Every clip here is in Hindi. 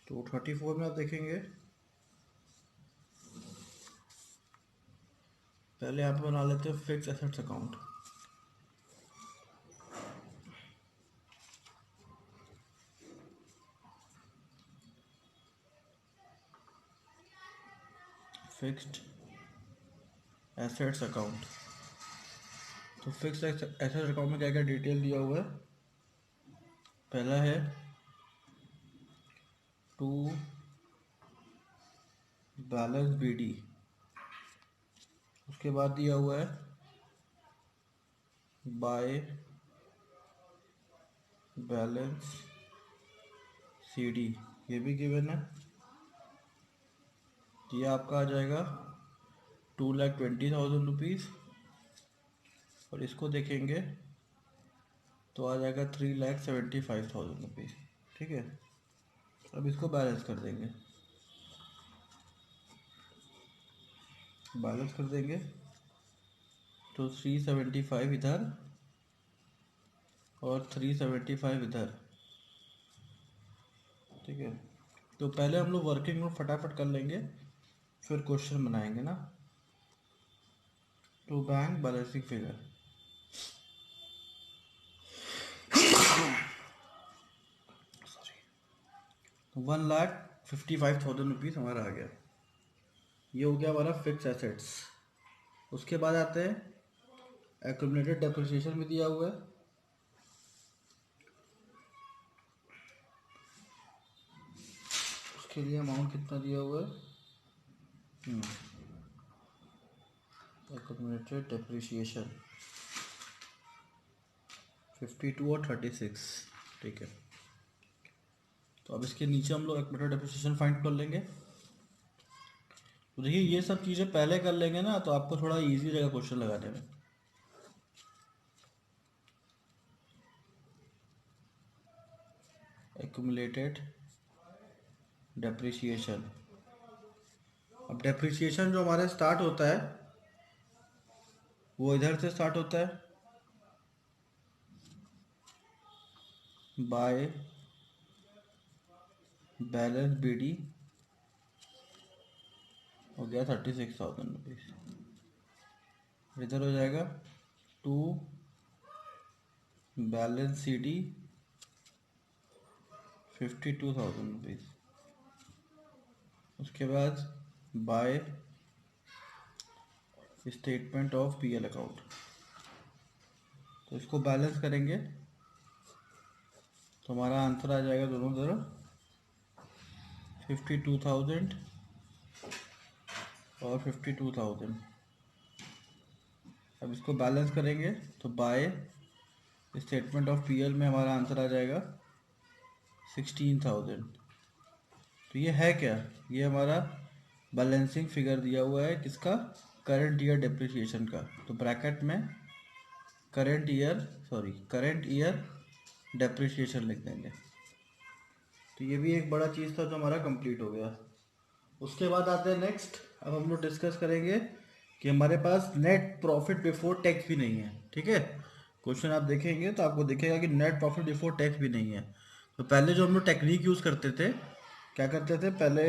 तो 34 में आप देखेंगे, पहले यहाँ पे बना लेते हैं fix assets account. Fixed assets account. तो फिक्स्ड एसेट्स अकाउंट में क्या क्या डिटेल दिया हुआ है। पहला है टू बैलेंस बीडी, उसके बाद दिया हुआ है बाय बैलेंस सीडी, ये भी गिवन है। ये आपका आ जाएगा 2,20,000 रुपीज़, और इसको देखेंगे तो आ जाएगा 3,75,000 रुपीज़। ठीक है, अब इसको बैलेंस कर देंगे, बैलेंस कर देंगे तो 375 इधर और 375 इधर। ठीक है, तो पहले हम लोग वर्किंग नोट फटाफट कर लेंगे, फिर क्वेश्चन बनाएंगे ना। To bank balancing figure, sorry, 1,55,000 rupees हमारा आ गया। ये हो गया हमारा फिक्स एसेट्स। उसके बाद आते हैं एक्यूमुलेटेड डेप्रिसिएशन भी दिया हुआ है। उसके लिए अमाउंट कितना दिया हुआ है, एक्यूमुलेटेड डेप्रिसिएशन 52 और 36। ठीक है, तो अब इसके नीचे हम लोग एक्यूमुलेटेड डेप्रिसिएशन फाइंड कर लेंगे। तो देखिए ये सब चीज़ें पहले कर लेंगे ना तो आपको थोड़ा इजी रहेगा क्वेश्चन लगाने में। एक्यूमुलेटेड डेप्रिसिएशन, अब डेप्रिसिएशन जो हमारे स्टार्ट होता है वो इधर से स्टार्ट होता है बाय बैलेंस बीडी, हो गया 36,000 रुपीज़। इधर हो जाएगा टू बैलेंस सीडी 52,000 रुपीज़। उसके बाद by statement of PL account, तो इसको बैलेंस करेंगे तो हमारा आंसर आ जाएगा दोनों तरफ 52,000 और 52,000। अब इसको बैलेंस करेंगे तो बाय स्टेटमेंट ऑफ पीएल में हमारा आंसर आ जाएगा 16,000। तो ये है क्या, ये हमारा बैलेंसिंग फिगर दिया हुआ है किसका, करंट ईयर डेप्रिसिएशन का। तो ब्रैकेट में करंट ईयर डेप्रिसिएशन लिख देंगे। तो ये भी एक बड़ा चीज़ था जो हमारा कंप्लीट हो गया। उसके बाद आते हैं नेक्स्ट, अब हम लोग डिस्कस करेंगे कि हमारे पास नेट प्रॉफिट बिफोर टैक्स भी नहीं है। ठीक है, क्वेश्चन आप देखेंगे तो आपको दिखेगा कि नेट प्रॉफिट बिफोर टैक्स भी नहीं है। तो पहले जो हम लोग टेक्निक यूज़ करते थे, क्या करते थे, पहले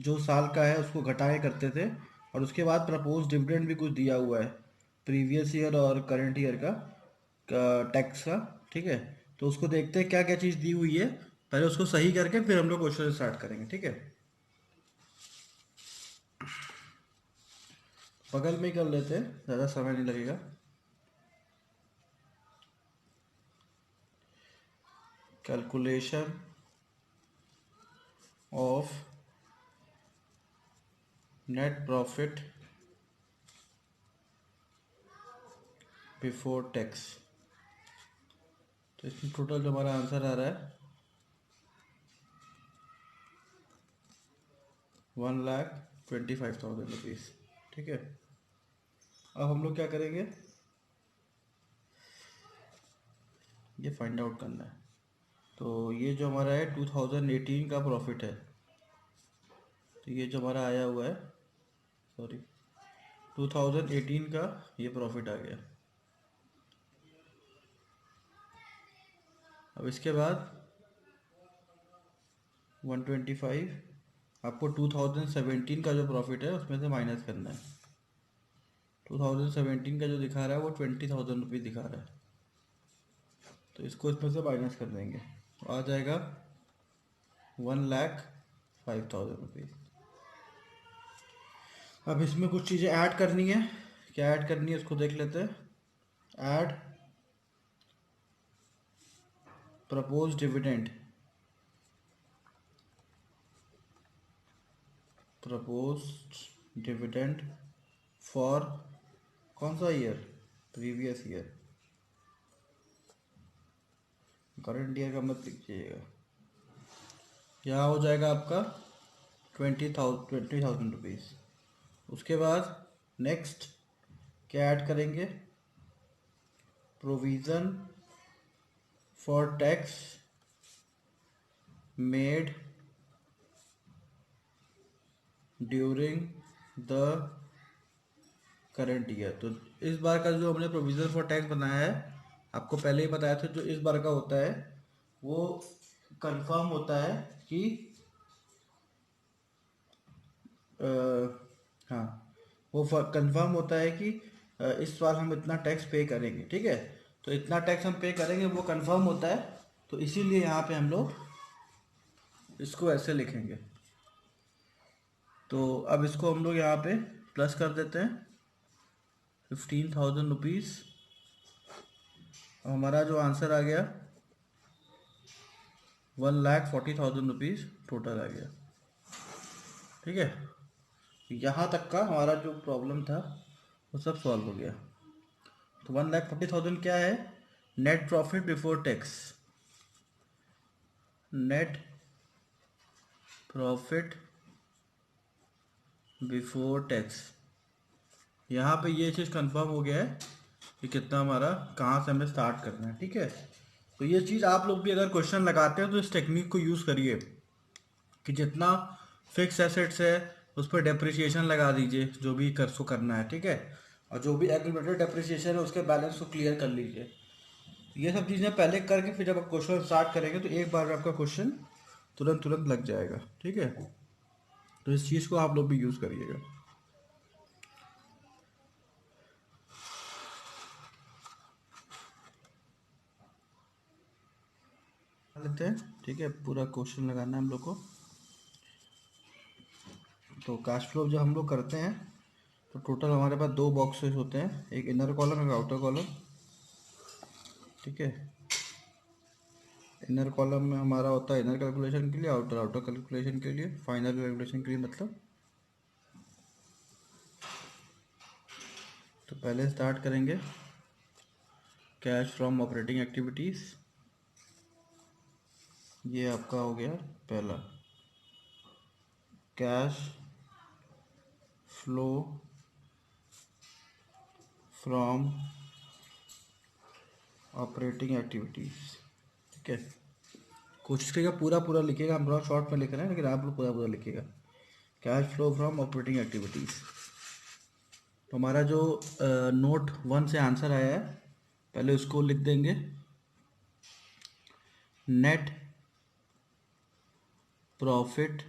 जो साल का है उसको घटाए करते थे, और उसके बाद प्रपोज डिविडेंड भी कुछ दिया हुआ है प्रीवियस ईयर और करंट ईयर का टैक्स का। ठीक है, तो उसको देखते हैं क्या क्या चीज़ दी हुई है, पहले उसको सही करके फिर हम लोग क्वेश्चन स्टार्ट करेंगे। ठीक है, बगल में ही कर लेते हैं, ज़्यादा समय नहीं लगेगा। Calculation of net profit before tax, तो इसमें टोटल जो हमारा आंसर आ रहा है 1,25,000 रुपीज़। ठीक है, अब हम लोग क्या करेंगे, ये फाइंड आउट करना है। तो ये जो हमारा है 2018 का प्रॉफिट है, तो ये जो हमारा आया हुआ है, सॉरी 2018 का ये प्रॉफिट आ गया। अब इसके बाद 125 आपको 2017 का जो प्रॉफिट है उसमें से माइनस करना है। 2017 का जो दिखा रहा है वो 20,000 रुपीज़ दिखा रहा है, तो इसको इसमें से माइनस कर देंगे तो आ जाएगा 1,05,000 रुपीज़। अब इसमें कुछ चीज़ें ऐड करनी है, क्या ऐड करनी है उसको देख लेते हैं। Add propose dividend, proposed dividend for कौन सा year, previous year, current year का मत लिखिएगा। यहाँ हो जाएगा आपका 20,000 रुपीज़। उसके बाद नेक्स्ट क्या ऐड करेंगे, provision for tax made during the current year. तो इस बार का जो हमने प्रोविज़न फॉर टैक्स बनाया है, आपको पहले ही बताया था, जो इस बार का होता है वो कंफर्म होता है कि हाँ, वो कंफर्म होता है कि इस साल हम इतना टैक्स पे करेंगे, ठीक है। तो इतना टैक्स हम पे करेंगे वो कंफर्म होता है, तो इसीलिए यहाँ पे हम लोग इसको ऐसे लिखेंगे। तो अब इसको हम लोग यहाँ पे प्लस कर देते हैं 15,000 रुपीज़। हमारा जो आंसर आ गया 1,40,000 रुपीज़ टोटल आ गया, ठीक है। यहाँ तक का हमारा जो प्रॉब्लम था वो सब सॉल्व हो गया। तो 1,40,000 क्या है, net profit before tax, net profit before tax. यहाँ पे ये चीज़ कंफर्म हो गया है कि कितना हमारा, कहाँ से हमें स्टार्ट करना है, ठीक है। तो ये चीज़ आप लोग भी अगर क्वेश्चन लगाते हैं तो इस टेक्निक को यूज़ करिए कि जितना फिक्स एसेट्स है उस पर डेप्रिसिएशन लगा दीजिए, जो भी कर सो करना है, ठीक है। और जो भी एग्रीमेंटेड डेप्रिसिएशन है उसके बैलेंस को क्लियर कर लीजिए। ये सब चीज़ें पहले करके फिर जब आप क्वेश्चन स्टार्ट करेंगे तो एक बार में आपका क्वेश्चन तुरंत तुरंत लग जाएगा, ठीक है। तो इस चीज़ को आप लोग भी यूज़ करिएगा। लेते हैं, ठीक है, पूरा क्वेश्चन लगाना है हम लोग को। तो कैश फ्लो जब हम लोग करते हैं तो टोटल हमारे पास दो बॉक्सेस होते हैं, एक इनर कॉलम एक आउटर कॉलम, ठीक है। इनर कॉलम में हमारा होता है इनर कैलकुलेशन के लिए, आउटर आउटर कैलकुलेशन के लिए, फाइनल कैलकुलेशन के लिए मतलब। तो पहले स्टार्ट करेंगे कैश फ्रॉम ऑपरेटिंग एक्टिविटीज़, ये आपका हो गया पहला। Cash flow from operating activities, ठीक है। कोशिश करिएगा पूरा पूरा लिखिएगा, हम थोड़ा शॉर्ट में लिख रहे हैं लेकिन आप लोग पूरा पूरा लिखिएगा। Cash flow from operating activities. तो हमारा जो नोट 1 से आंसर आया है पहले उसको लिख देंगे, नेट प्रॉफिट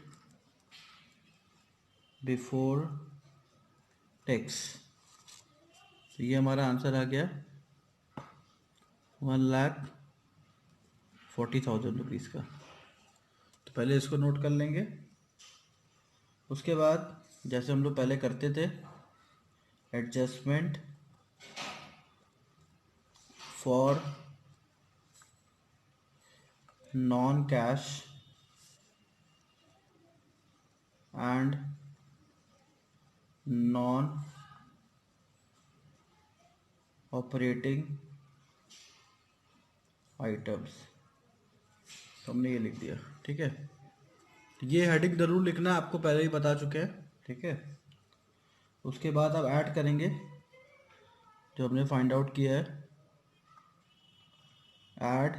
बिफोर टैक्स। तो ये हमारा आंसर आ गया 1,40,000 रुपीज़ का। तो पहले इसको नोट कर लेंगे। उसके बाद जैसे हम लोग पहले करते थे, adjustment for non cash and non operating items, तो हमने ये लिख दिया, ठीक है। ये हेडिंग ज़रूर लिखना, आपको पहले ही बता चुके हैं, ठीक है। उसके बाद अब ऐड करेंगे जो हमने फाइंड आउट किया है, add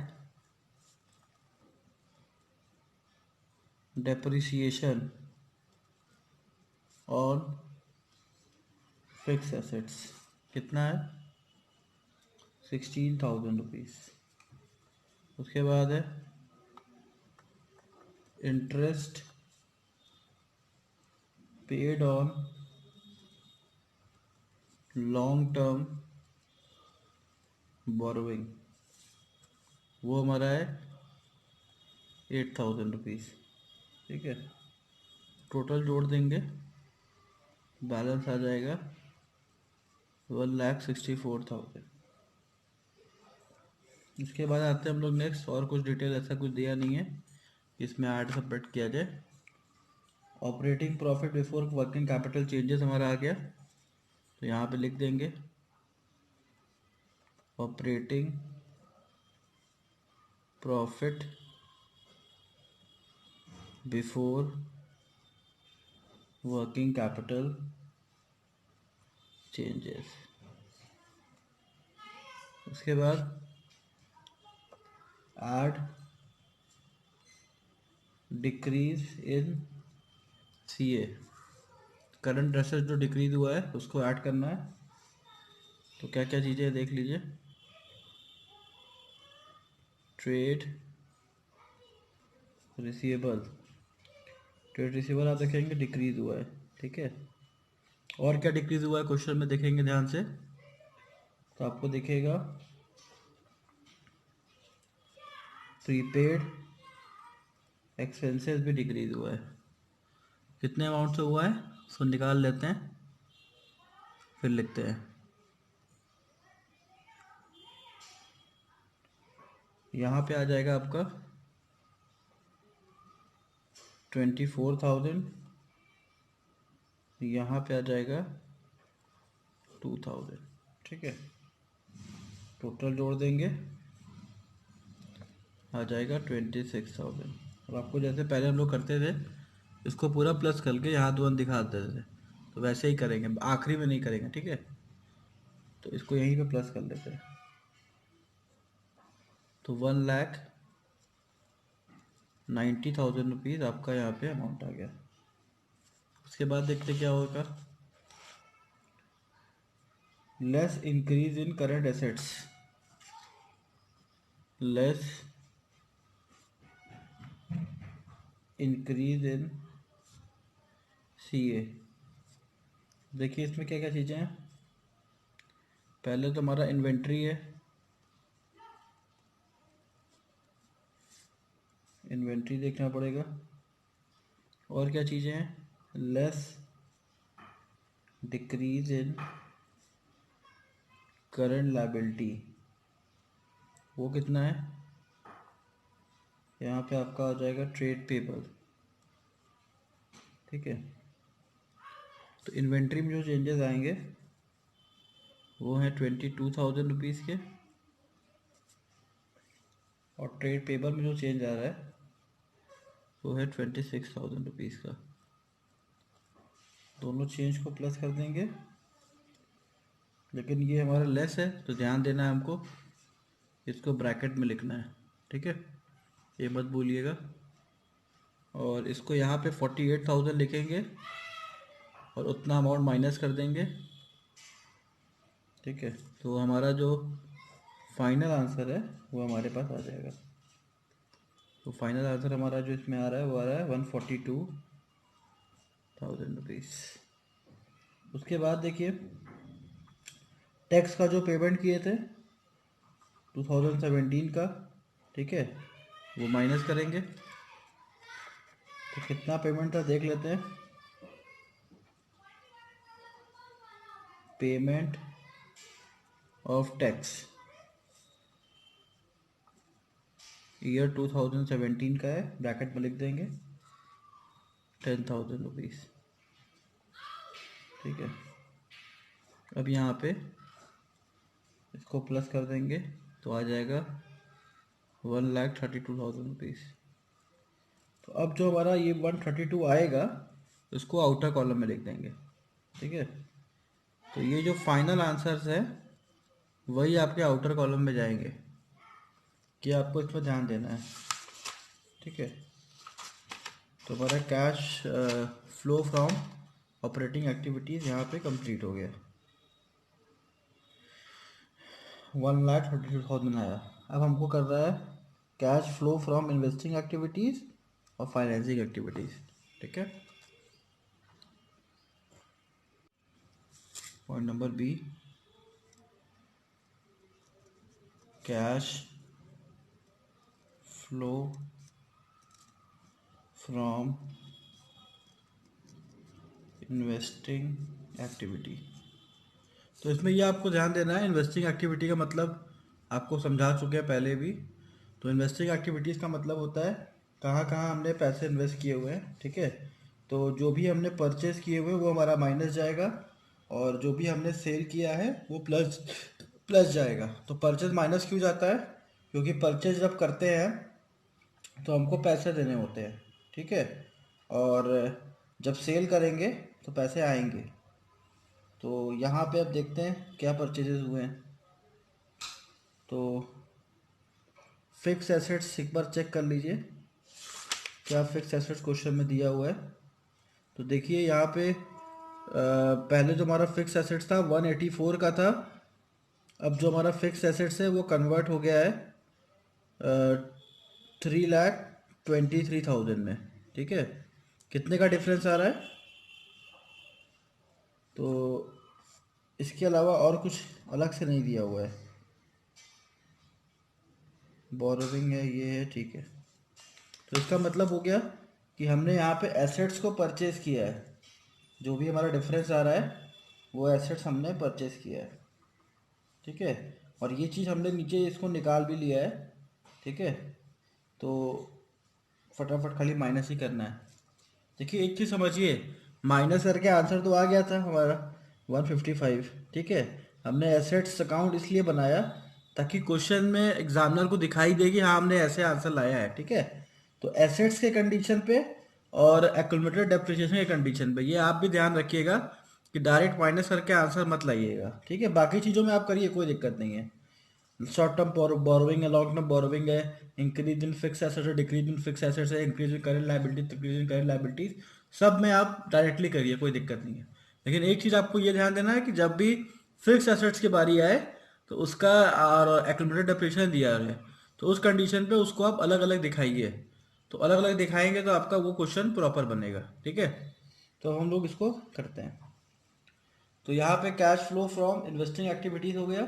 depreciation on fix assets, कितना है 16,000 रुपीज़। उसके बाद है interest paid on long term borrowing, वो हमारा है 8,000 रुपीज़। ठीक है, टोटल जोड़ देंगे, बैलेंस आ जाएगा 1,64,000। इसके बाद आते हैं हम लोग नेक्स्ट, और कुछ डिटेल ऐसा कुछ दिया नहीं है इसमें ऐड सबमिट किया जाए। Operating profit before working capital changes हमारा आ गया, तो यहाँ पे लिख देंगे operating profit before working capital changes. उसके बाद add decrease in CA, current asset जो डिक्रीज हुआ है उसको ऐड करना है। तो क्या क्या चीज़ें देख लीजिए, ट्रेड रिसीवेबल, ट्रेड रिसीवेबल आप देखेंगे डिक्रीज हुआ है। ठीक है, और क्या डिक्रीज हुआ है क्वेश्चन में देखेंगे ध्यान से, तो आपको दिखेगा प्रीपेड एक्सपेंसेस भी डिक्रीज हुआ है। कितने अमाउंट से हुआ है उसको निकाल लेते हैं, फिर लिखते हैं। यहाँ पे आ जाएगा आपका 24,000, यहाँ पे आ जाएगा 2,000। ठीक है, टोटल जोड़ देंगे, आ जाएगा 26,000। अब आपको जैसे पहले हम लोग करते थे, इसको पूरा प्लस करके यहाँ तुरंत दिखा देते थे, तो वैसे ही करेंगे, आखिरी में नहीं करेंगे। ठीक है, तो इसको यहीं पे प्लस कर लेते हैं, तो 1,90,000 रुपीज़ आपका यहाँ पे अमाउंट आ गया। उसके बाद देखते क्या होगा, less increase in current assets, less increase in CA. देखिए इसमें क्या क्या चीज़ें हैं, पहले तो हमारा इन्वेंट्री है, इन्वेंट्री देखना पड़ेगा। और क्या चीज़ें हैं, less decrease in current liability, वो कितना है, यहाँ पे आपका आ जाएगा ट्रेड पेबल। ठीक है, तो इन्वेंट्री में जो चेंजेस आएंगे वो हैं 22,000 रुपीज़ के, और ट्रेड पेबल में जो चेंज आ रहा है वो है 26,000 रुपीज़ का। दोनों चेंज को प्लस कर देंगे, लेकिन ये हमारा लेस है तो ध्यान देना है हमको, इसको ब्रैकेट में लिखना है। ठीक है, ये मत भूलिएगा। और इसको यहाँ पे 48,000 लिखेंगे और उतना अमाउंट माइनस कर देंगे। ठीक है, तो हमारा जो फाइनल आंसर है वो हमारे पास आ जाएगा। तो फाइनल आंसर हमारा जो इसमें आ रहा है वो आ रहा है 142,000 रुपीज़। उसके बाद देखिए टैक्स का जो पेमेंट किए थे 2017 का, ठीक है, वो माइनस करेंगे। तो कितना पेमेंट था देख लेते हैं, पेमेंट ऑफ टैक्स ईयर 2017 का है, ब्रैकेट में लिख देंगे 10,000 रुपीज़। ठीक है, अब यहाँ पे इसको प्लस कर देंगे तो आ जाएगा 1,32,000 रुपीज़। तो अब जो हमारा ये 132 आएगा इसको आउटर कॉलम में लिख देंगे। ठीक है, तो ये जो फाइनल आंसर्स है वही आपके आउटर कॉलम में जाएंगे, कि आपको इस पर ध्यान देना है। ठीक है, तो हमारा cash flow from operating activities यहाँ पे कंप्लीट हो गया, 1,32,000 आया। अब हमको कर रहा है cash flow from investing activities और फाइनेंसिंग एक्टिविटीज़। ठीक है। Point number B, cash flow from investing activity. तो इसमें ये आपको ध्यान देना है, इन्वेस्टिंग एक्टिविटी का मतलब आपको समझा चुके हैं पहले भी। तो इन्वेस्टिंग एक्टिविटीज़ का मतलब होता है कहाँ कहाँ हमने पैसे इन्वेस्ट किए हुए हैं। ठीक है। तो जो भी हमने परचेज किए हुए हैं वो हमारा माइनस जाएगा, और जो भी हमने सेल किया है वो प्लस प्लस जाएगा। तो परचेज माइनस क्यों जाता है? क्योंकि परचेज जब करते हैं तो हमको पैसे देने होते हैं। ठीक है। और जब सेल करेंगे तो पैसे आएंगे। तो यहाँ पे अब देखते हैं क्या परचेजेस हुए हैं। तो फिक्स एसेट्स एक बार चेक कर लीजिए, क्या फिक्स एसेट्स क्वेश्चन में दिया हुआ है। तो देखिए यहाँ पे पहले जो हमारा फिक्स एसेट्स था 184 का था। अब जो हमारा फिक्स एसेट्स है वो कन्वर्ट हो गया है 3,23,000 में। ठीक है। कितने का डिफरेंस आ रहा है? तो इसके अलावा और कुछ अलग से नहीं दिया हुआ है। बोरोविंग है, ये है, ठीक है। तो इसका मतलब हो गया कि हमने यहाँ पे एसेट्स को परचेज किया है। जो भी हमारा डिफरेंस आ रहा है वो एसेट्स हमने परचेज किया है। ठीक है। और ये चीज़ हमने नीचे इसको निकाल भी लिया है। ठीक है। तो फटाफट खाली माइनस ही करना है। देखिए एक चीज़ समझिए, माइनस करके आंसर तो आ गया था हमारा 155। ठीक है। हमने एसेट्स अकाउंट इसलिए बनाया ताकि क्वेश्चन में एग्जामिनर को दिखाई दे कि हाँ हमने ऐसे आंसर लाया है। ठीक है। तो एसेट्स के कंडीशन पे और एक्यूमुलेटेड डेप्रिसिएशन के कंडीशन पे ये आप भी ध्यान रखिएगा कि डायरेक्ट माइनस करके आंसर मत लाइएगा। ठीक है। बाकी चीज़ों में आप करिए, कोई दिक्कत नहीं है। शॉर्ट टर्म बोरोविंग है, लॉन्ग टर्म बोरोविंग है, इंक्रीज इन फिक्स एसेट्स है, डिक्रीज इन फिक्स एसेट्स है, increase in current liabilities, decrease in current liabilities, सब में आप डायरेक्टली करिए, कोई दिक्कत नहीं है। लेकिन एक चीज़ आपको ये ध्यान देना है कि जब भी फिक्स एसेट्स की बारी आए तो उसका और एक्यूमुलेटेड डेप्रिसिएशन दिया है तो उस कंडीशन पे उसको आप अलग अलग दिखाइए। तो अलग अलग दिखाएंगे तो आपका वो क्वेश्चन प्रॉपर बनेगा। ठीक है। तो हम लोग इसको करते हैं। तो यहाँ पे cash flow from investing activities हो गया।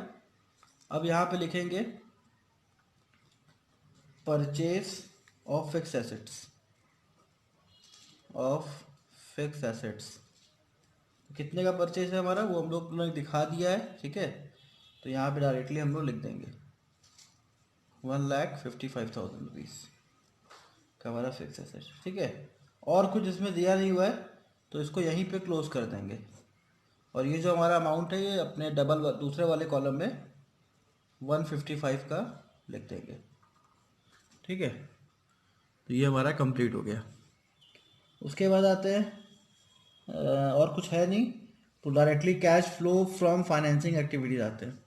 अब यहाँ पे लिखेंगे purchase of fix assets, of fix assets. कितने का परचेज है हमारा वो हम लोग ने दिखा दिया है। ठीक है। तो यहाँ पे डायरेक्टली हम लोग लिख देंगे 1,55,000 रुपीज़ का हमारा फिक्स एसेट। ठीक है। और कुछ इसमें दिया नहीं हुआ है तो इसको यहीं पे क्लोज कर देंगे। और ये जो हमारा अमाउंट है ये अपने डबल दूसरे वाले कॉलम में 155 का लिख देंगे। ठीक है। तो ये हमारा कंप्लीट हो गया। उसके बाद आते हैं और कुछ है नहीं, तो directly cash flow from financing activities आते हैं।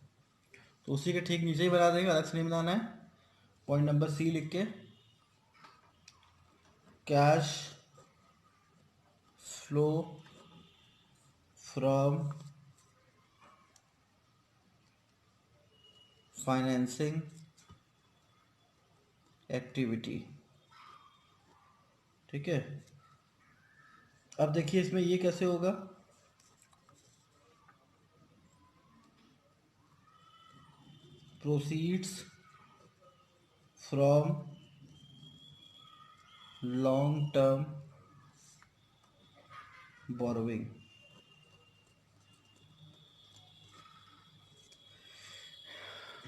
तो उसी के ठीक नीचे ही बना देंगे, अलग से नहीं बनाना है। पॉइंट नंबर सी लिख के cash flow from financing activity. ठीक है। अब देखिए इसमें ये कैसे होगा। Proceeds from long term borrowing.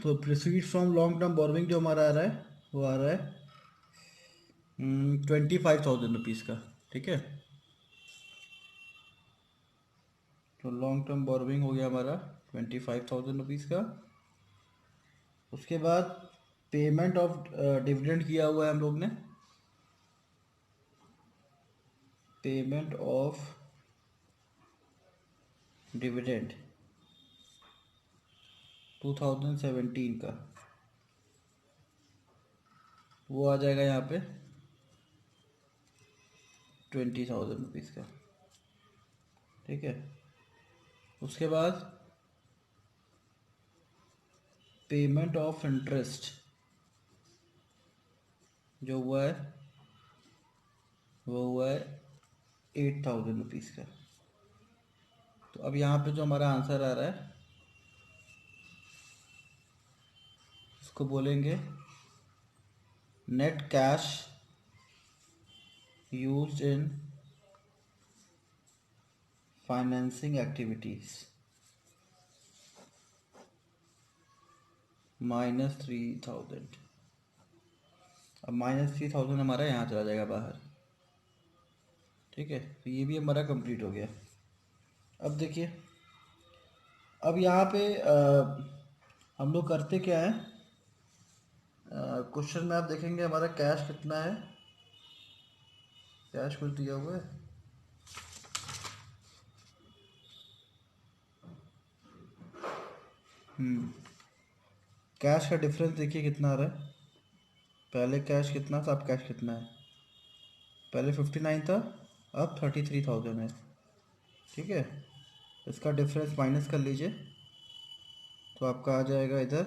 तो proceed from long term borrowing जो हमारा आ रहा है वो आ रहा है 25,000 रुपीज़ का। ठीक है। तो लॉन्ग टर्म बोरोविंग हो गया हमारा 25,000 रुपीज़ का। उसके बाद पेमेंट ऑफ डिविडेंड किया हुआ है हम लोग ने, पेमेंट ऑफ डिविडेंड 2017 का, वो आ जाएगा यहाँ पे 20,000 रुपीज़ का। ठीक है। उसके बाद पेमेंट ऑफ इंटरेस्ट जो हुआ है वो हुआ है 8,000 रुपीज़ का। तो अब यहाँ पे जो हमारा आंसर आ रहा है इसको बोलेंगे net cash used in financing activities -3,000। अब -3,000 हमारा यहाँ चला जाएगा बाहर। ठीक है, तो ये भी हमारा कंप्लीट हो गया। अब देखिए, अब यहाँ पे हम लोग करते क्या है, क्वेश्चन में आप देखेंगे हमारा कैश कितना है, कैश कुछ दिया हुआ है। कैश का डिफरेंस देखिए कितना आ रहा है। पहले कैश कितना था, अब कैश कितना है। पहले 59 था, अब 33,000 है। ठीक है, इसका डिफरेंस माइनस कर लीजिए तो आपका आ जाएगा इधर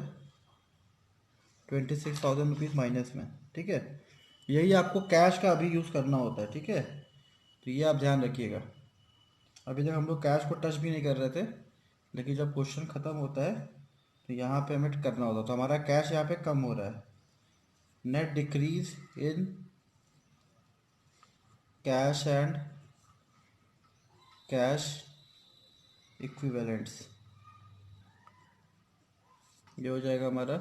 26,000 रुपीज़ माइनस में। ठीक है, यही आपको कैश का अभी यूज़ करना होता है। ठीक है, तो ये आप ध्यान रखिएगा। अभी तक हम लोग कैश को टच भी नहीं कर रहे थे, लेकिन जब क्वेश्चन ख़त्म होता है तो यहाँ पे हमें करना होता है। तो हमारा कैश यहाँ पे कम हो रहा है। Net decrease in cash and cash equivalents, ये हो जाएगा हमारा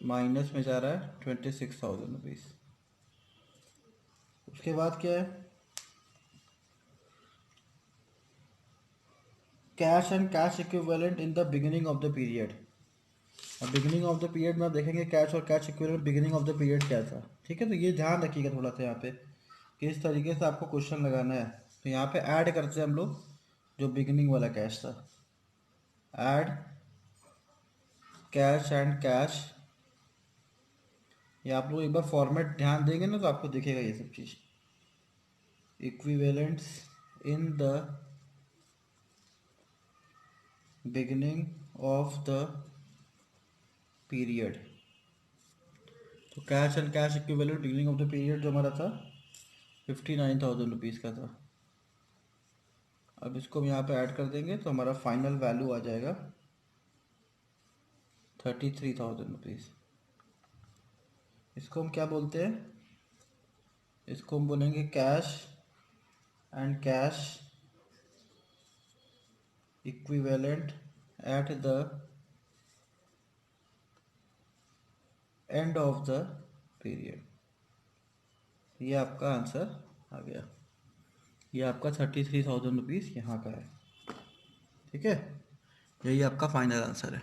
माइनस में जा रहा है 26,000 रुपीज़। उसके बाद क्या है, cash and cash equivalent in the beginning of the period. अब बिगिनिंग ऑफ द पीरियड में आप देखेंगे कैश और cash equivalent beginning of the period क्या था। ठीक है, तो ये ध्यान रखिएगा थोड़ा सा यहाँ पे कि इस तरीके से आपको क्वेश्चन लगाना है। तो यहाँ पे ऐड करते हैं हम लोग जो बिगिनिंग वाला कैश था, ऐड कैश एंड कैश। ये आप लोग एक बार फॉर्मेट ध्यान देंगे ना तो आपको दिखेगा ये सब चीज़। Equivalents in the beginning of the period. तो cash and cash equivalent beginning of the period जो हमारा था 59,000 रुपीज़ का था। अब इसको हम यहाँ पे ऐड कर देंगे तो हमारा फाइनल वैल्यू आ जाएगा 33,000 रुपीज़। इसको हम क्या बोलते हैं, इसको हम बोलेंगे cash and cash equivalent at the end of the period. ये आपका आंसर आ गया। ये आपका 33,000 रुपीज़ यहाँ का है। ठीक है, यही आपका फाइनल आंसर है।